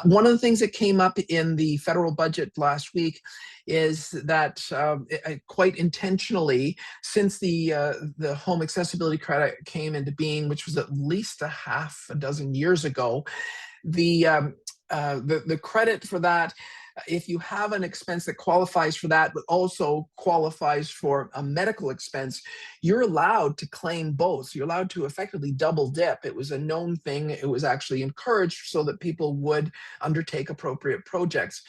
B: One of the things that came up in the federal budget last week is that quite intentionally, since the home accessibility credit came into being, which was at least a half a dozen years ago, the credit for that, if you have an expense that qualifies for that, but also qualifies for a medical expense, you're allowed to claim both. You're allowed to effectively double dip. It was a known thing. It was actually encouraged so that people would undertake appropriate projects.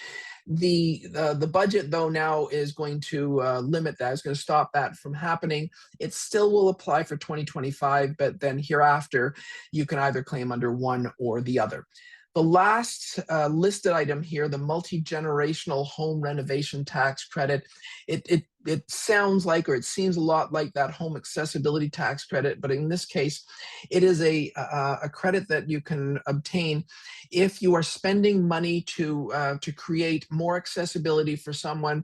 B: The budget, though, now is going to limit that. It's going to stop that from happening. It still will apply for 2025, but then hereafter, you can either claim under one or the other. The last listed item here, the multi-generational home renovation tax credit, it sounds like, or it seems a lot like that home accessibility tax credit, but in this case, it is a credit that you can obtain if you are spending money to create more accessibility for someone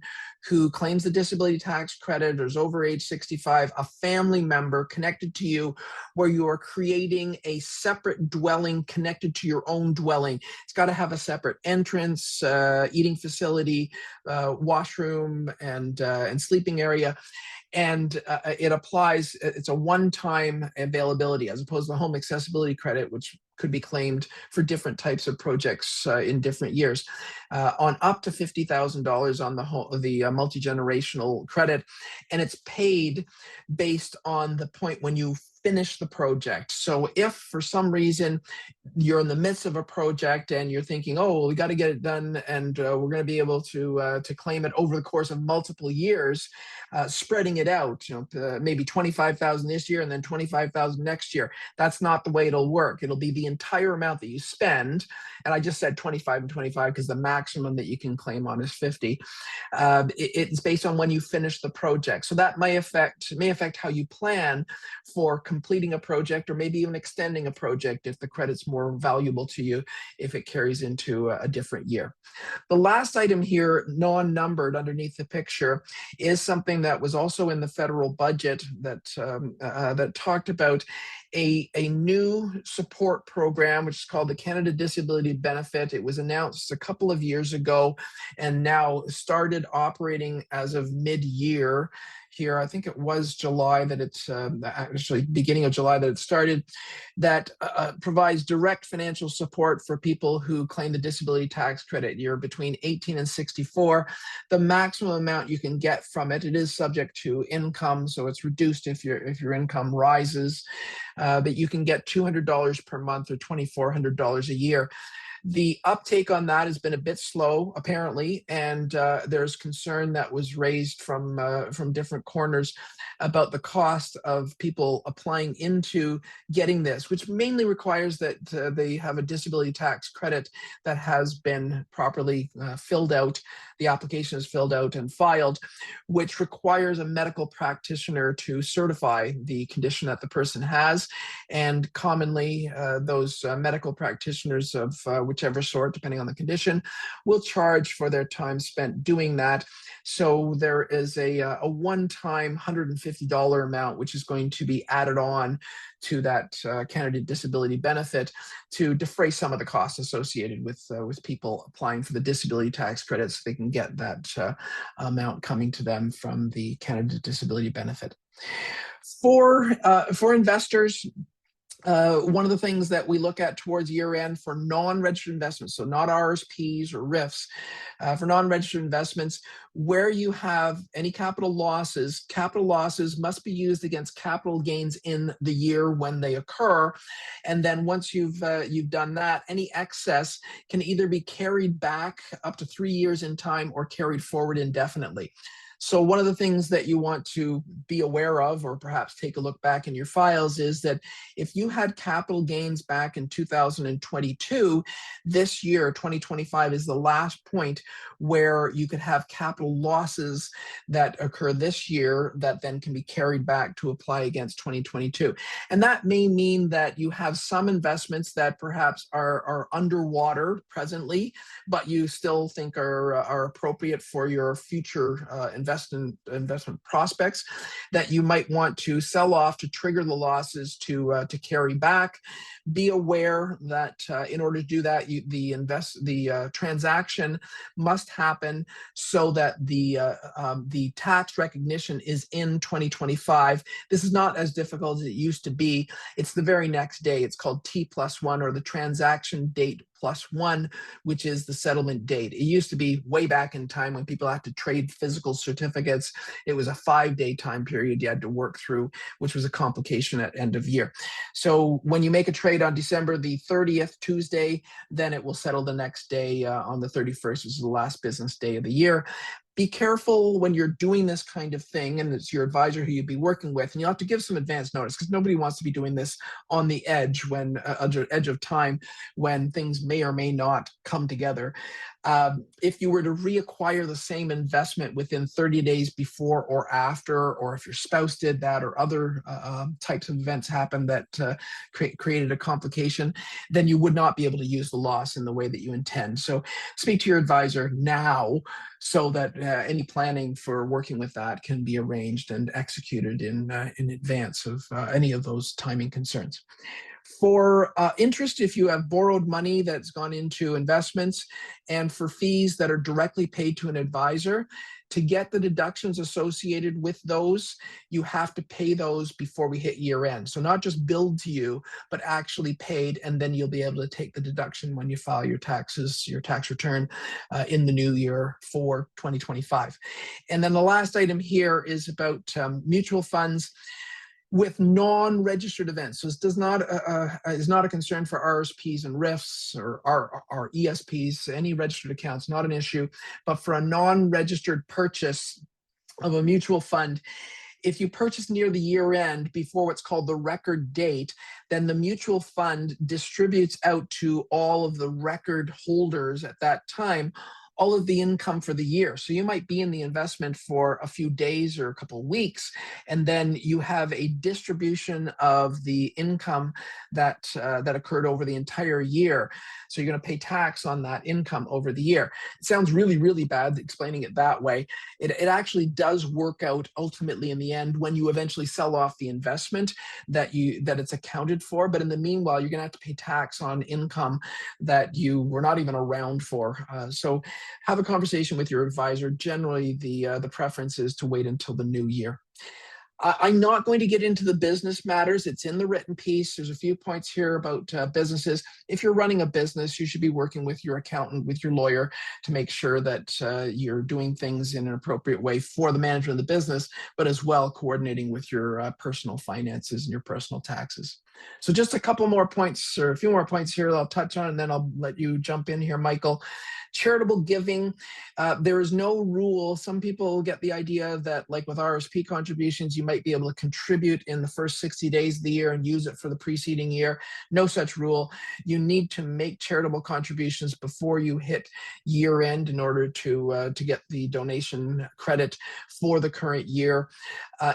B: who claims the disability tax credit or is over age 65, a family member connected to you, where you are creating a separate dwelling connected to your own dwelling. It's got to have a separate entrance, eating facility, washroom, and sleeping area. And it applies, it's a one-time availability as opposed to the home accessibility credit, which could be claimed for different types of projects in different years, on up to $50,000 on the multi-generational credit. And it's paid based on the point when you finish the project. So if for some reason you're in the midst of a project and you're thinking, oh, well, we got to get it done, and we're going to be able to claim it over the course of multiple years, spreading it out, maybe 25,000 this year and then 25,000 next year. That's not the way it'll work. It'll be the entire amount that you spend. And I just said 25 and 25 because the maximum that you can claim on is 50. It's based on when you finish the project. So that may affect how you plan for completing a project, or maybe even extending a project if the credit's more valuable to you if it carries into a different year. The last item here, non-numbered underneath the picture, is something that was also in the federal budget that talked about a new support program, which is called the Canada Disability Benefit. It was announced a couple of years ago and now started operating as of mid-year here. I think it was July that it's actually beginning of July that it started, that provides direct financial support for people who claim the disability tax credit. You're between 18 and 64. The maximum amount you can get from it, it is subject to income, so it's reduced if your income rises, but you can get $200 per month or $2,400 a year. The uptake on that has been a bit slow, apparently, and there's concern that was raised from different corners about the cost of people applying into getting this, which mainly requires that they have a disability tax credit that has been properly filled out. The application is filled out and filed, which requires a medical practitioner to certify the condition that the person has. And commonly, those medical practitioners of whichever sort, depending on the condition, will charge for their time spent doing that. So there is a one-time $150 amount, which is going to be added on to that Canada Disability Benefit to defray some of the costs associated with people applying for the disability tax credit, so they can get that amount coming to them from the Canada Disability Benefit. For investors, one of the things that we look at towards year end for non-registered investments, so not RSPs or RIFs, for non-registered investments, where you have any capital losses must be used against capital gains in the year when they occur. And then once you've done that, any excess can either be carried back up to 3 years in time or carried forward indefinitely. So one of the things that you want to be aware of, or perhaps take a look back in your files, is that if you had capital gains back in 2022, this year, 2025, is the last point where you could have capital losses that occur this year that then can be carried back to apply against 2022. And that may mean that you have some investments that perhaps are underwater presently, but you still think are appropriate for your future investment investment prospects that you might want to sell off to trigger the losses to carry back. Be aware that in order to do that, the transaction must happen so that the tax recognition is in 2025. This is not as difficult as it used to be. It's the very next day. It's called T+1, or the transaction date +1, which is the settlement date. It used to be way back in time when people had to trade physical certificates. It was a 5-day time period you had to work through, which was a complication at end of year. So when you make a trade on December the 30th, Tuesday, then it will settle the next day on the 31st, which is the last business day of the year. Be careful when you're doing this kind of thing, and it's your advisor who you'd be working with, and you'll have to give some advance notice, because nobody wants to be doing this on the edge edge of time when things may or may not come together. If you were to reacquire the same investment within 30 days before or after, or if your spouse did that, or other types of events happened that created a complication, then you would not be able to use the loss in the way that you intend. So speak to your advisor now so that any planning for working with that can be arranged and executed in advance of any of those timing concerns. For interest, if you have borrowed money that's gone into investments, and for fees that are directly paid to an advisor, to get the deductions associated with those, you have to pay those before we hit year end. So not just billed to you, but actually paid, and then you'll be able to take the deduction when you file your taxes, your tax return in the new year for 2025. And then the last item here is about mutual funds with non-registered events. So this is not a concern for RSPs and RIFs or our ESPs, any registered accounts, not an issue. But for a non-registered purchase of a mutual fund, if you purchase near the year end before what's called the record date, then the mutual fund distributes out to all of the record holders at that time all of the income for the year. So you might be in the investment for a few days or a couple of weeks, and then you have a distribution of the income that occurred over the entire year. So you're going to pay tax on that income over the year. It sounds really, really bad explaining it that way. It actually does work out ultimately in the end when you eventually sell off the investment that it's accounted for. But in the meanwhile, you're going to have to pay tax on income that you were not even around for. So have a conversation with your advisor. Generally, the preference is to wait until the new year. I'm not going to get into the business matters. It's in the written piece. There's a few points here about businesses. If you're running a business, you should be working with your accountant, with your lawyer, to make sure that you're doing things in an appropriate way for the management of the business, but as well coordinating with your personal finances and your personal taxes. So just a couple more points, or a few more points here that I'll touch on, and then I'll let you jump in here, Michael. Charitable giving, there is no rule. Some people get the idea that, like with RSP contributions, you might be able to contribute in the first 60 days of the year and use it for the preceding year. No such rule. You need to make charitable contributions before you hit year end in order to get the donation credit for the current year.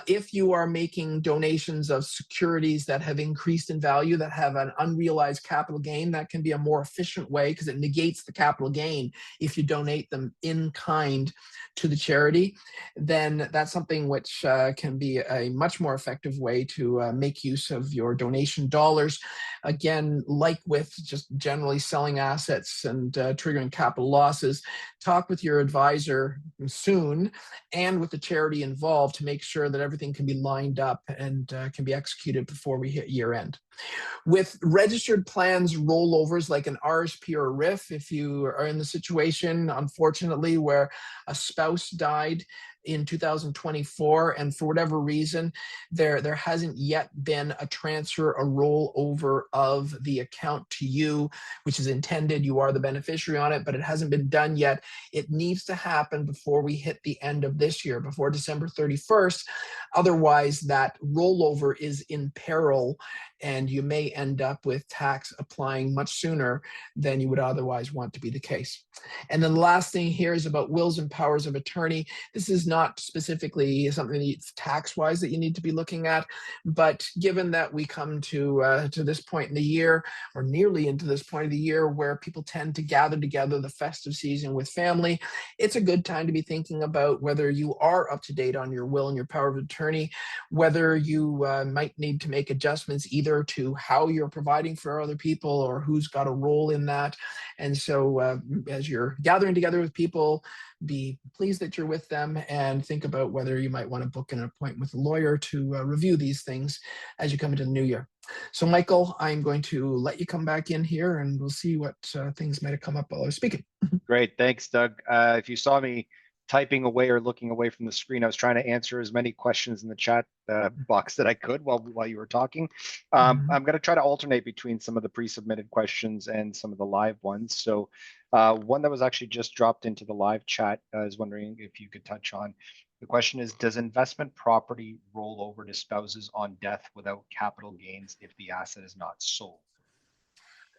B: If you are making donations of securities that have increased in value, that have an unrealized capital gain, that can be a more efficient way, because it negates the capital gain if you donate them in kind to the charity. Then that's something which can be a much more effective way to make use of your donation dollars. Again, like with just generally selling assets and triggering capital losses, talk with your advisor soon and with the charity involved to make sure that everything can be lined up and can be executed before we hit year end. With registered plans rollovers like an RSP or a RIF, if you are in the situation, unfortunately, where a spouse died in 2024, and for whatever reason, there hasn't yet been a transfer, a rollover of the account to you, which is intended. You are the beneficiary on it, but it hasn't been done yet. It needs to happen before we hit the end of this year, before December 31st. Otherwise, that rollover is in peril, and you may end up with tax applying much sooner than you would otherwise want to be the case. And then the last thing here is about wills and powers of attorney. This is not specifically something tax-wise that you need to be looking at, but given that we come to this point in the year, or nearly into this point of the year, where people tend to gather together the festive season with family, it's a good time to be thinking about whether you are up to date on your will and your power of attorney, whether you might need to make adjustments either to how you're providing for other people or who's got a role in that. And so as you're gathering together with people, be pleased that you're with them and think about whether you might want to book an appointment with a lawyer to review these things as you come into the new year. So Michael, I'm going to let you come back in here and we'll see what things might have come up while I was speaking.
A: Great, thanks, Doug. If you saw me typing away or looking away from the screen, I was trying to answer as many questions in the chat box that I could while you were talking. I'm going to try to alternate between some of the pre-submitted questions and some of the live ones. So one that was actually just dropped into the live chat, I was wondering if you could touch on. The question is, does investment property roll over to spouses on death without capital gains if the asset is not sold?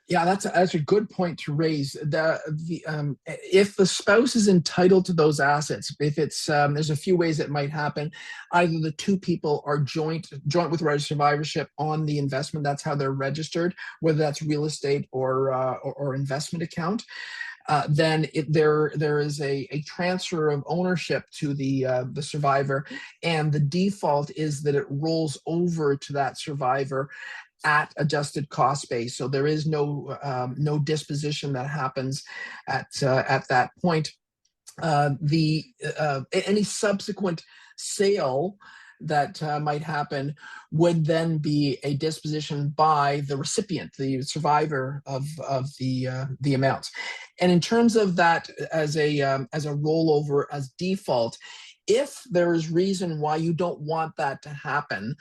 B: Yeah, that's a good point to raise. If the spouse is entitled to those assets, if it's there's a few ways it might happen. Either the two people are joint with right of survivorship on the investment. That's how they're registered, whether that's real estate or investment account. Then there is a transfer of ownership to the survivor, and the default is that it rolls over to that survivor at adjusted cost base. So there is no disposition that happens at that point. Any subsequent sale that might happen would then be a disposition by the recipient, the survivor of the amounts. And in terms of that as a rollover as default, if there is reason why you don't want that to happen,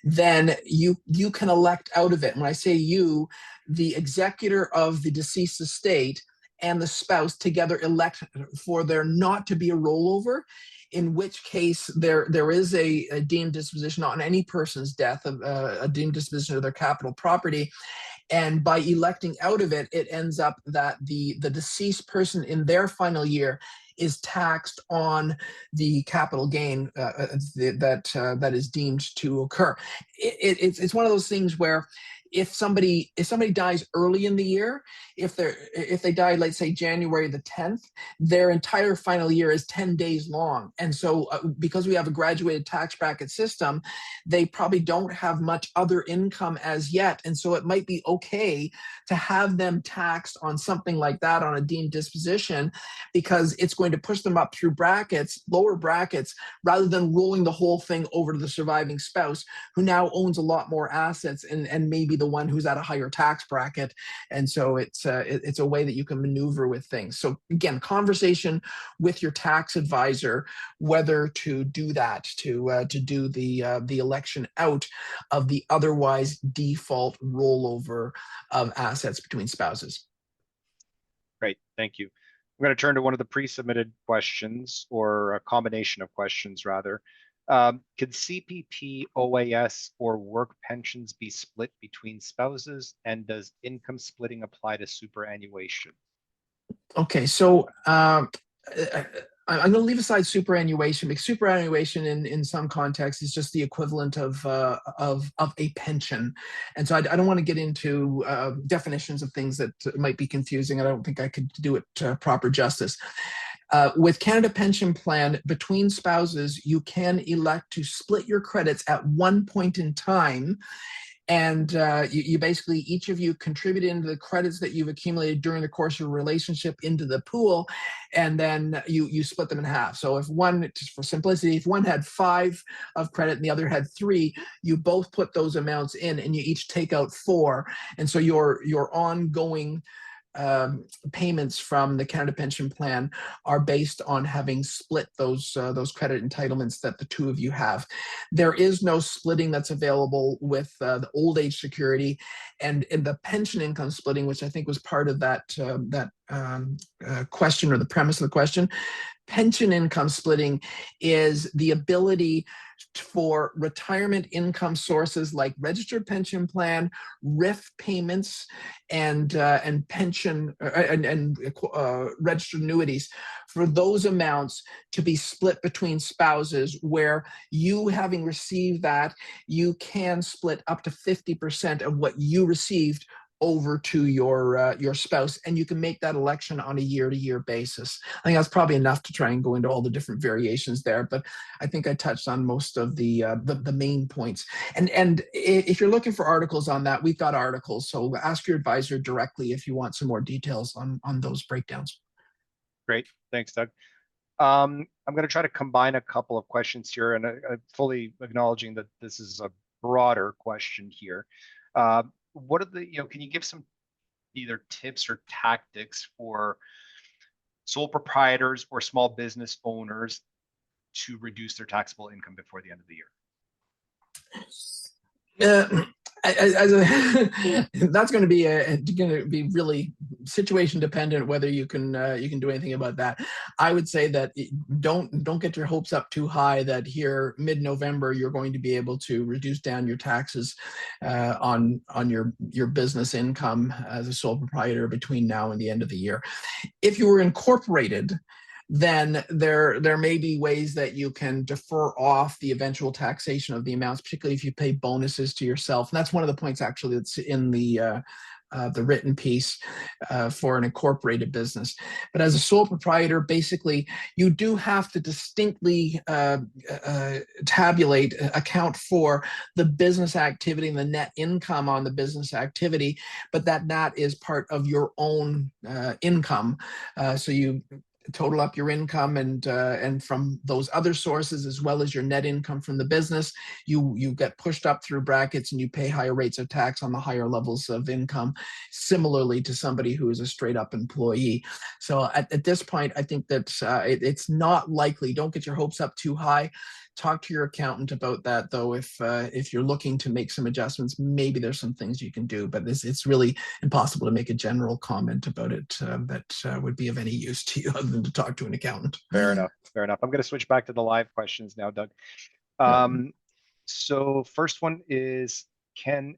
B: then you can elect out of it. When I say you, the executor of the deceased estate and the spouse together elect for there not to be a rollover, in which case there is a deemed disposition on any person's death, a deemed disposition of their capital property. And by electing out of it, it ends up that the deceased person in their final year is taxed on the capital gain that is deemed to occur. It's one of those things where if somebody dies early in the year, if they die, let's say January the 10th, their entire final year is 10 days long. And so because we have a graduated tax bracket system, they probably don't have much other income as yet. And so it might be okay to have them taxed on something like that on a deemed disposition, because it's going to push them up through lower brackets, rather than rolling the whole thing over to the surviving spouse, who now owns a lot more assets and maybe the one who's at a higher tax bracket. And so it's a way that you can maneuver with things. So again, conversation with your tax advisor whether to do that, to do the election out of the otherwise default rollover of assets between spouses.
A: Great, thank you. I'm going to turn to one of the pre-submitted questions, or a combination of questions rather. Could CPP, OAS, or work pensions be split between spouses, and does income splitting apply to superannuation?
B: Okay, so I'm going to leave aside superannuation, because superannuation in some contexts is just the equivalent of a pension, and so I don't want to get into definitions of things that might be confusing. I don't think I could do it proper justice. With Canada Pension Plan, between spouses, you can elect to split your credits at one point in time. And you basically, each of you contribute into the credits that you've accumulated during the course of your relationship into the pool, and then you split them in half. So if one, just for simplicity, if one had 5 of credit and the other had 3, you both put those amounts in and you each take out 4. And so your ongoing payments from the Canada Pension Plan are based on having split those credit entitlements that the two of you have. There is no splitting that's available with the old age security, and in the pension income splitting, which I think was part of that question, or the premise of the question. Pension income splitting is the ability for retirement income sources like registered pension plan, RIF payments, and pension and registered annuities, for those amounts to be split between spouses, where you, having received that, you can split up to 50% of what you received over to your spouse, and you can make that election on a year-to-year basis. I think that's probably enough to try and go into all the different variations there, but I think I touched on most of the main points. And if you're looking for articles on that, we've got articles. So ask your advisor directly if you want some more details on those breakdowns.
A: Great. Thanks, Doug. I'm going to try to combine a couple of questions here, and fully acknowledging that this is a broader question here. What are the, can you give some either tips or tactics for sole proprietors or small business owners to reduce their taxable income before the end of the year?
B: That's going to be really situation dependent whether you can do anything about that. I would say that don't get your hopes up too high that here mid-November you're going to be able to reduce down your taxes on your business income as a sole proprietor between now and the end of the year. If you were incorporated, then there may be ways that you can defer off the eventual taxation of the amounts, particularly if you pay bonuses to yourself. And that's one of the points actually that's in the written piece for an incorporated business. But as a sole proprietor, basically, you do have to distinctly account for the business activity and the net income on the business activity, but that is part of your own income. So you total up your income and from those other sources, as well as your net income from the business, you get pushed up through brackets and you pay higher rates of tax on the higher levels of income, similarly to somebody who is a straight up employee. So at this point, I think that it's not likely. Don't get your hopes up too high. Talk to your accountant about that, though. If you're looking to make some adjustments, maybe there's some things you can do, but it's really impossible to make a general comment about it that would be of any use to you other than to talk to an accountant.
A: Fair enough. Fair enough. I'm going to switch back to the live questions now, Doug. So first one is, can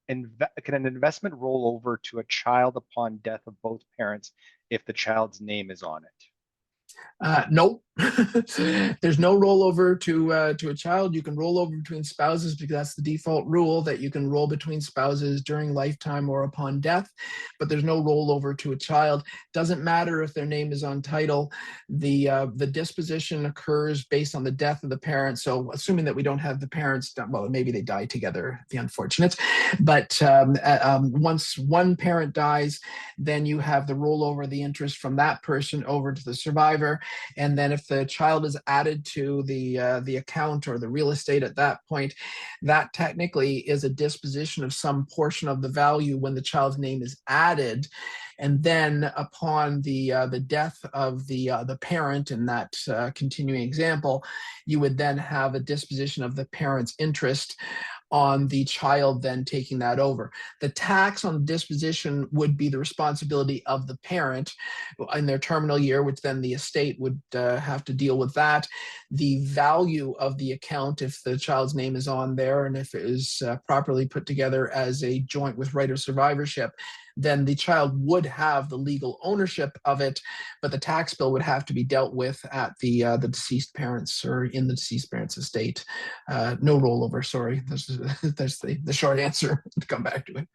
A: an investment roll over to a child upon death of both parents if the child's name is on it?
B: Nope. There's no rollover to a child. You can roll over between spouses because that's the default rule, that you can roll between spouses during lifetime or upon death, but there's no rollover to a child. Doesn't matter if their name is on title. The disposition occurs based on the death of the parent. So assuming that we don't have the parents, well, maybe they die together, the unfortunates, but once one parent dies, then you have the rollover of the interest from that person over to the survivor. And then if the child is added to the account or the real estate at that point, that technically is a disposition of some portion of the value when the child's name is added. And then upon the death of the parent in that continuing example, you would then have a disposition of the parent's interest on the child then taking that over. The tax on disposition would be the responsibility of the parent in their terminal year, which then the estate would have to deal with that. The value of the account, if the child's name is on there and if it is properly put together as a joint with right of survivorship, then the child would have the legal ownership of it, but the tax bill would have to be dealt with at the deceased parents or in the deceased parents' estate. No rollover, sorry. That's the short answer to come back to it.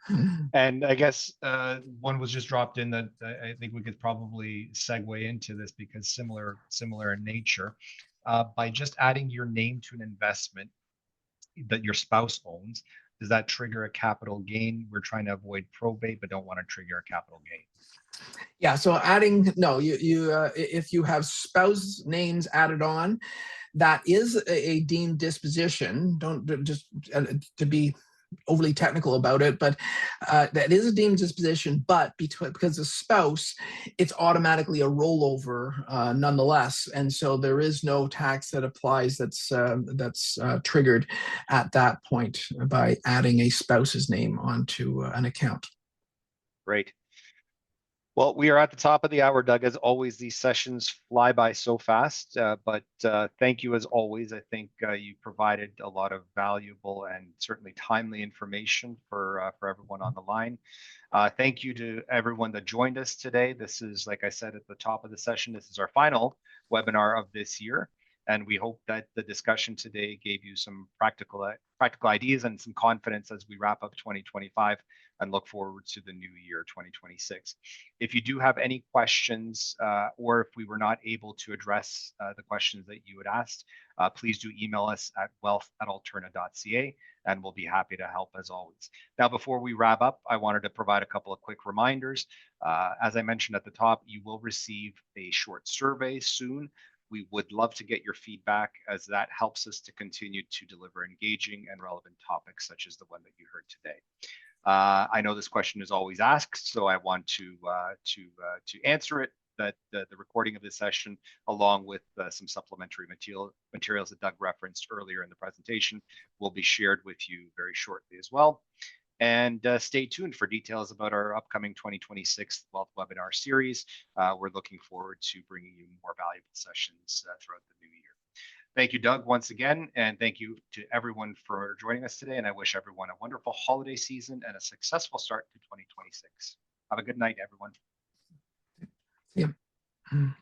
A: And I guess one was just dropped in that I think we could probably segue into this because similar in nature. By just adding your name to an investment that your spouse owns, does that trigger a capital gain? We're trying to avoid probate, but don't want to trigger a capital gain.
B: Yeah, so if you have spouse names added on, that is a deemed disposition. Don't just to be overly technical about it, but that is a deemed disposition, but because the spouse, it's automatically a rollover nonetheless. And so there is no tax that applies that's triggered at that point by adding a spouse's name onto an account.
A: Great. Well, we are at the top of the hour, Doug. As always, these sessions fly by so fast, but thank you as always. I think you provided a lot of valuable and certainly timely information for everyone on the line. Thank you to everyone that joined us today. This is, like I said at the top of the session, this is our final webinar of this year. And we hope that the discussion today gave you some practical ideas and some confidence as we wrap up 2025 and look forward to the new year 2026. If you do have any questions, or if we were not able to address the questions that you had asked, please do email us at wealth@alterna.ca, and we'll be happy to help as always. Now, before we wrap up, I wanted to provide a couple of quick reminders. As I mentioned at the top, you will receive a short survey soon. We would love to get your feedback, as that helps us to continue to deliver engaging and relevant topics such as the one that you heard today. I know this question is always asked, so I want to answer it. That the recording of this session, along with some supplementary materials that Doug referenced earlier in the presentation, will be shared with you very shortly as well. And stay tuned for details about our upcoming 2026 Wealth Webinar series. We're looking forward to bringing you more valuable sessions throughout the new year. Thank you, Doug, once again, and thank you to everyone for joining us today. And I wish everyone a wonderful holiday season and a successful start to 2026. Have a good night, everyone.
B: Yeah.